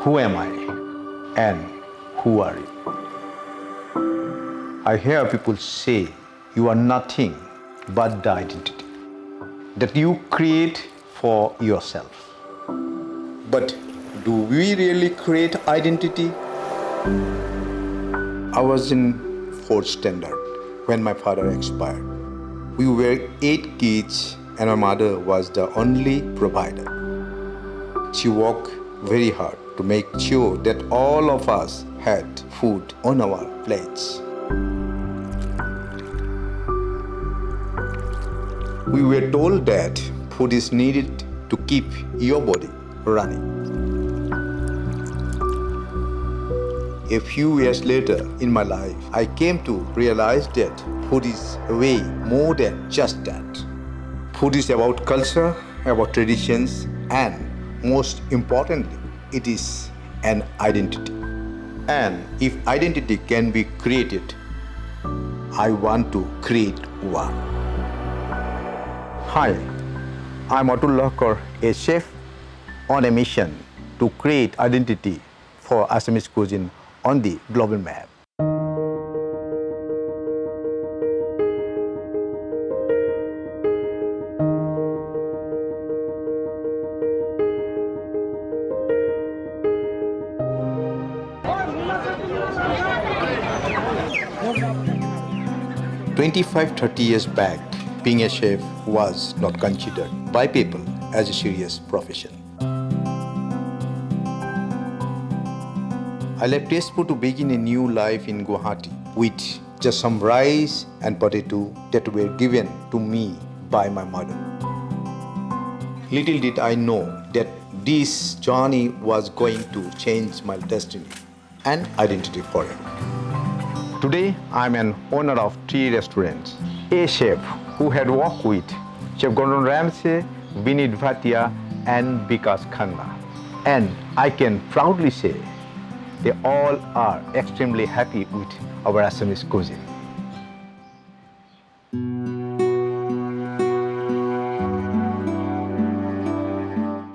Who am I? And who are you? I hear people say you are nothing but the identity that you create for yourself. But do we really create identity? I was in fourth standard when my father expired. We were 8 kids and my mother was the only provider. She worked very hard to make sure that all of us had food on our plates. We were told that food is needed to keep your body running. A few years later in my life, I came to realize that food is way more than just that. Food is about culture, about traditions, and most importantly, it is an identity. And if identity can be created, I want to create one. Hi, I'm Atul Lahkar, a chef on a mission to create identity for Assamese cuisine on the global map. "25, 30 years back, being a chef was not considered by people as a serious profession. I left Tezpur to begin a new life in Guwahati with just some rice and potato that were given to me by my mother. Little did I know that this journey was going to change my destiny and identity forever. Today, I'm an owner of 3 restaurants, a chef who had worked with Chef Gordon Ramsay, Vinit Bhatia, and Vikas Khanna. And I can proudly say they all are extremely happy with our Assamese cuisine.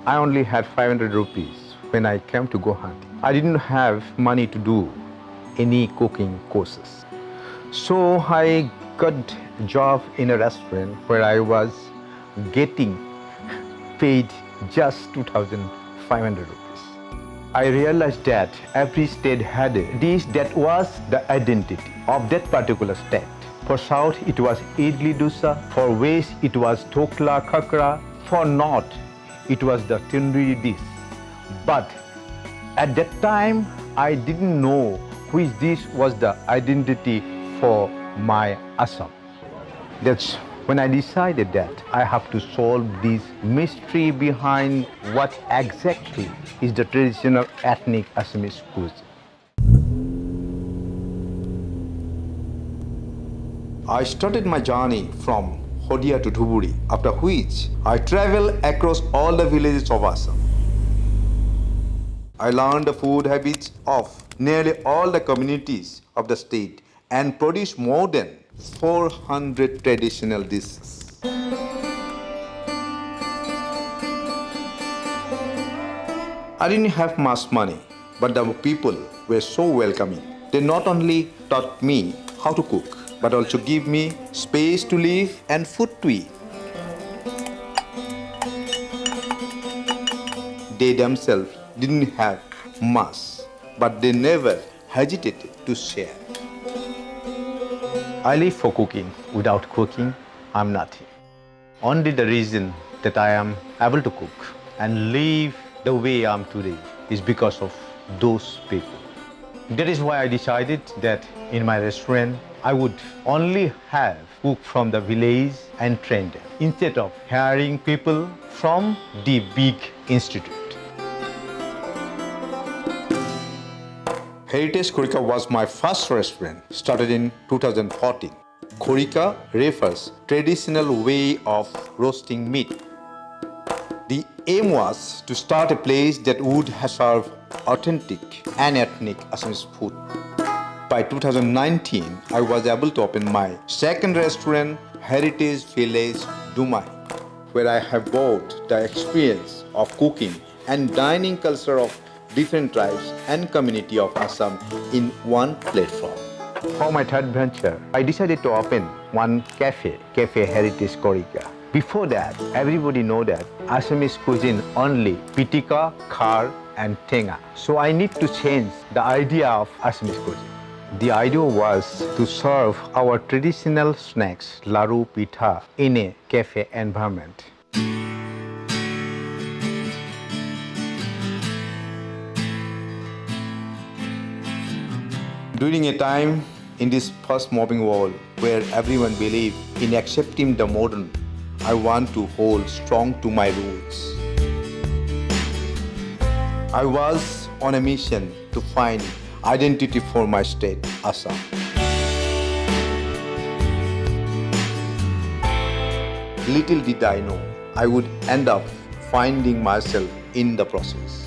I only had 500 rupees when I came to Guwahati. I didn't have money to do any cooking courses. So I got a job in a restaurant where I was getting paid just 2,500 rupees. I realized that every state had a dish that was the identity of that particular state. For South, it was idli dosa. For West, it was dhokla khakra. For North, it was the tandoori dish. But at that time, I didn't know which dish was the identity for my Assam. That's when I decided that I have to solve this mystery behind what exactly is the traditional ethnic Assamese cuisine. I started my journey from Hodia to Dhuburi, after which I traveled across all the villages of Assam. I learned the food habits of nearly all the communities of the state and produced more than 400 traditional dishes. I didn't have much money, but the people were so welcoming. They not only taught me how to cook, but also give me space to live and food to eat. They themselves didn't have much, but they never hesitated to share. I live for cooking. Without cooking, I'm nothing. Only the reason that I am able to cook and live the way I am today is because of those people. That is why I decided that in my restaurant, I would only have cook from the village and train them, instead of hiring people from the big institute. Heritage Khorika was my first restaurant, started in 2014. Khorika refers traditional way of roasting meat. The aim was to start a place that would serve authentic and ethnic Assamese food. By 2019, I was able to open my second restaurant, Heritage Village, Dumai, where I have both the experience of cooking and dining culture of different tribes and community of Assam in one platform. For my third venture, I decided to open one cafe, Cafe Heritage Korika. Before that, everybody know that Assamese cuisine only pitika, khar and tenga. So I need to change the idea of Assamese cuisine. The idea was to serve our traditional snacks, laru, pitha, in a cafe environment. During a time in this fast-moving world where everyone believes in accepting the modern, I want to hold strong to my roots. I was on a mission to find identity for my state, Assam. Little did I know, I would end up finding myself in the process.